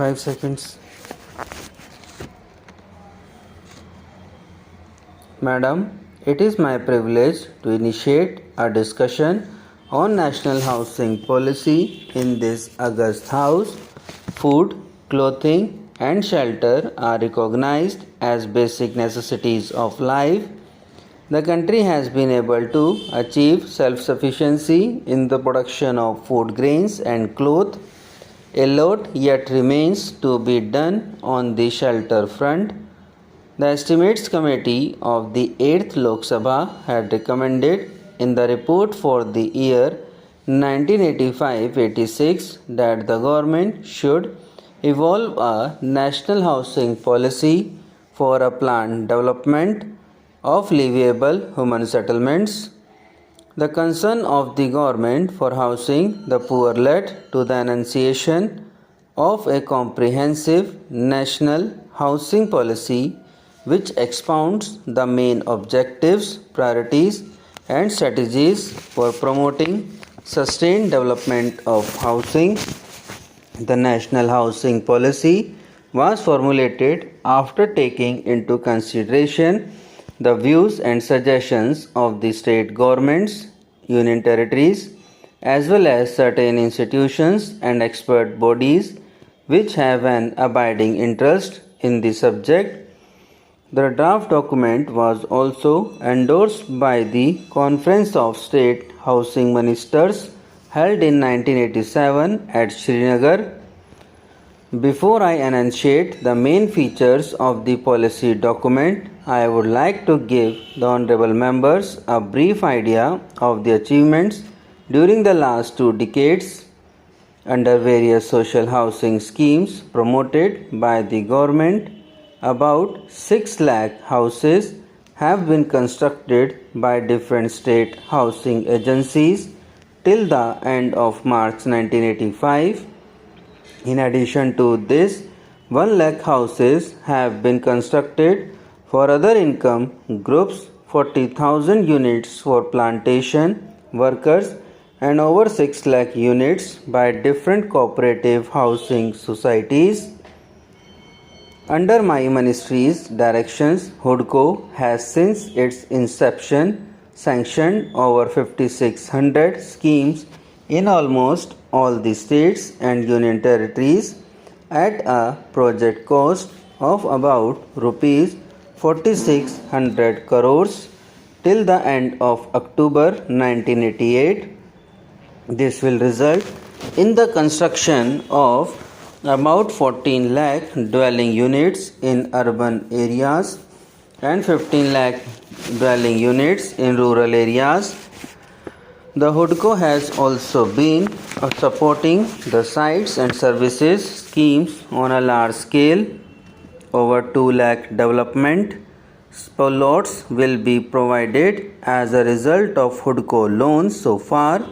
5 seconds. Madam, it is my privilege to initiate a discussion on national housing policy in this August House. Food, clothing, and shelter are recognized as basic necessities of life. The country has been able to achieve self-sufficiency in the production of food grains and cloth. A lot yet remains to be done on the shelter front. The Estimates Committee of the 8th Lok Sabha had recommended in the report for the year 1985-86 that the government should evolve a national housing policy for a planned development of livable human settlements. The concern of the government for housing the poor led to the enunciation of a comprehensive national housing policy which expounds the main objectives, priorities, and strategies for promoting sustained development of housing. The National Housing Policy was formulated after taking into consideration the views and suggestions of the state governments, union territories, as well as certain institutions and expert bodies which have an abiding interest in the subject. The draft document was also endorsed by the Conference of State Housing Ministers held in 1987 at Srinagar. Before I enunciate the main features of the policy document, I would like to give the honorable members a brief idea of the achievements during the last 2 decades under various social housing schemes promoted by the government. About 6 lakh houses have been constructed by different state housing agencies till the end of March 1985. In addition to this, 1 lakh houses have been constructed for other income groups, 40,000 units for plantation workers, and over 6 lakh units by different cooperative housing societies. Under my ministry's directions, HUDCO has since its inception sanctioned over 5,600 schemes in almost all the states and union territories at a project cost of about rupees 4,600 crores till the end of October 1988. This will result in the construction of about 14 lakh dwelling units in urban areas and 15 lakh dwelling units in rural areas. The HUDCO has also been supporting the sites and services schemes on a large scale. Over 2 lakh development plots will be provided as a result of HUDCO loans so far.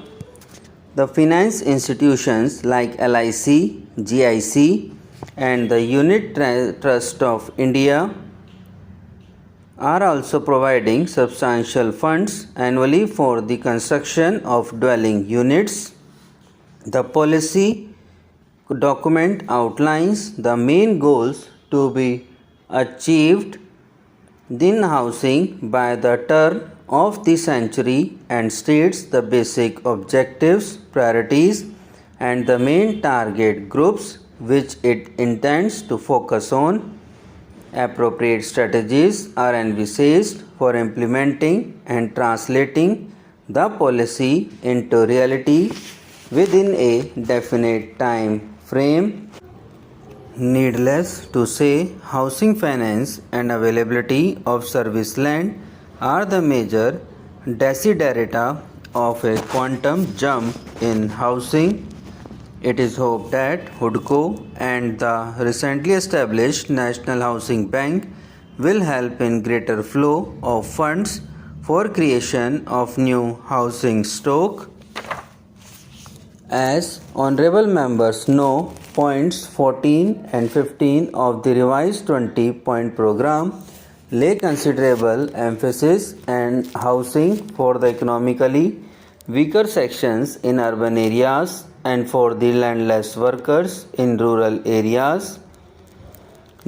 The finance institutions like LIC, GIC, and the Unit Trust of India are also providing substantial funds annually for the construction of dwelling units. The policy document outlines the main goals to be achieved in housing by the turn of the century and states the basic objectives, priorities, and the main target groups which it intends to focus on. Appropriate strategies are envisaged for implementing and translating the policy into reality within a definite time frame. Needless to say, housing finance and availability of service land are the major desiderata of a quantum jump in housing. It is hoped that HUDCO and the recently established National Housing Bank will help in greater flow of funds for creation of new housing stock. As honorable members know, points 14 and 15 of the revised 20-point program lay considerable emphasis on housing for the economically weaker sections in urban areas. and for the landless workers in rural areas.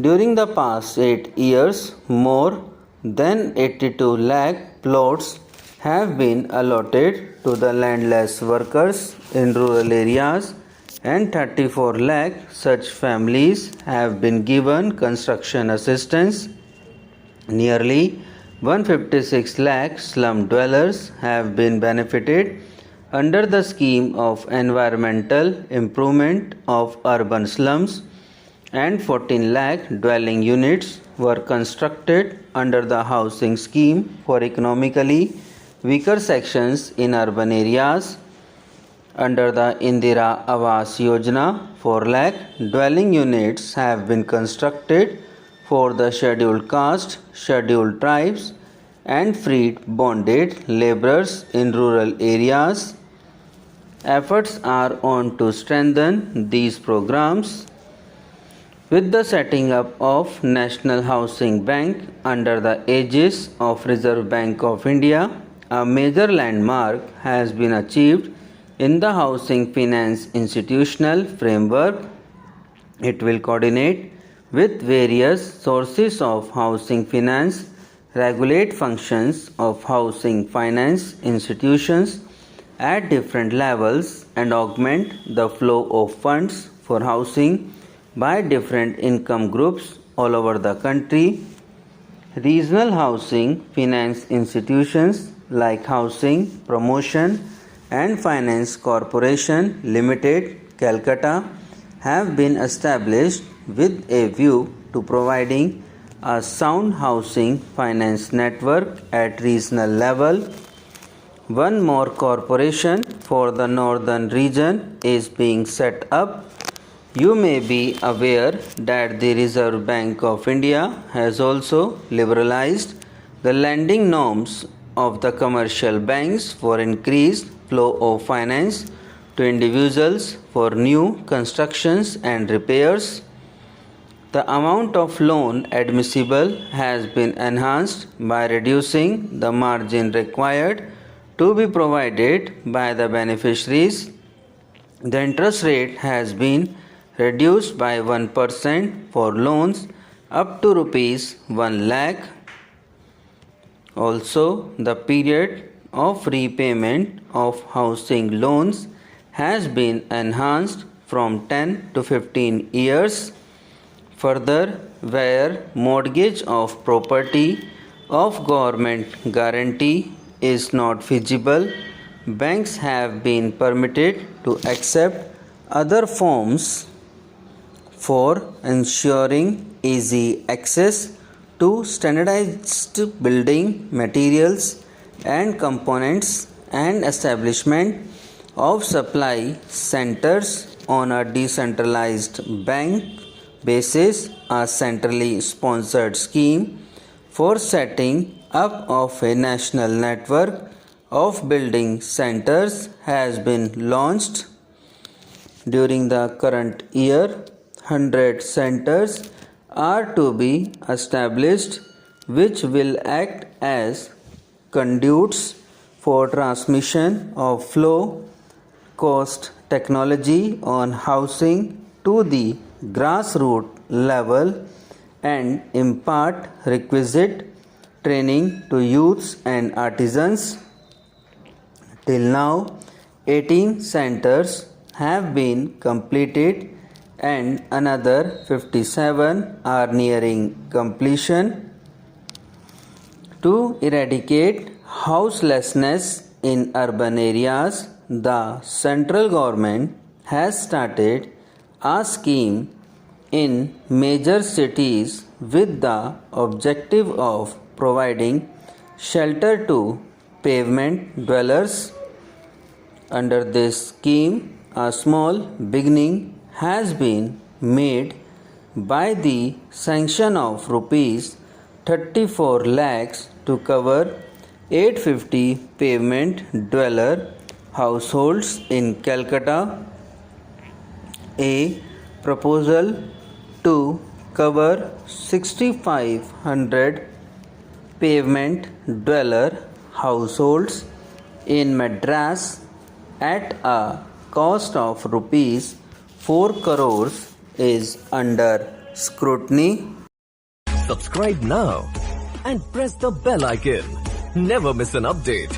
During the past 8 years, more than 82 lakh plots have been allotted to the landless workers in rural areas and 34 lakh such families have been given construction assistance. Nearly 156 lakh slum dwellers have been benefited under the scheme of environmental improvement of urban slums and 14 lakh dwelling units were constructed under the housing scheme for economically weaker sections in urban areas. Under the Indira Awas Yojana, 4 lakh dwelling units have been constructed for the scheduled caste, scheduled tribes, and freed bonded laborers in rural areas. Efforts are on to strengthen these programs. With the setting up of National Housing Bank under the aegis of Reserve Bank of India, a major landmark has been achieved in the housing finance institutional framework. It will coordinate with various sources of housing finance, regulate functions of housing finance institutions at different levels, and augment the flow of funds for housing by different income groups all over the country. Regional housing finance institutions like Housing Promotion and Finance Corporation Limited, Calcutta, have been established with a view to providing a sound housing finance network at regional level. One more corporation for the northern region is being set up. You may be aware that the Reserve Bank of India has also liberalized the lending norms of the commercial banks for increased flow of finance to individuals for new constructions and repairs. The amount of loan admissible has been enhanced by reducing the margin required to be provided by the beneficiaries. The interest rate has been reduced by 1% for loans up to rupees 1 lakh. Also, the period of repayment of housing loans has been enhanced from 10 to 15 years. Further, where mortgage of property of government guarantee is not feasible, banks have been permitted to accept other forms for ensuring easy access to standardized building materials and components and establishment of supply centers on a decentralized bank basis. A centrally sponsored scheme for setting up of a national network of building centers has been launched. During the current year, 100 centers are to be established which will act as conduits for transmission of flow cost technology on housing to the grassroots level and impart requisite training to youths and artisans. Till now, 18 centers have been completed and another 57 are nearing completion. To eradicate houselessness in urban areas, the central government has started a scheme in major cities with the objective of providing shelter to pavement dwellers. Under this scheme, a small beginning has been made by the sanction of rupees 34 lakhs to cover 850 pavement dweller households in Calcutta. A proposal to cover 6,500 pavement dweller households in Madras at a cost of rupees 4 crores is under scrutiny. Subscribe now and press the bell icon. Never miss an update.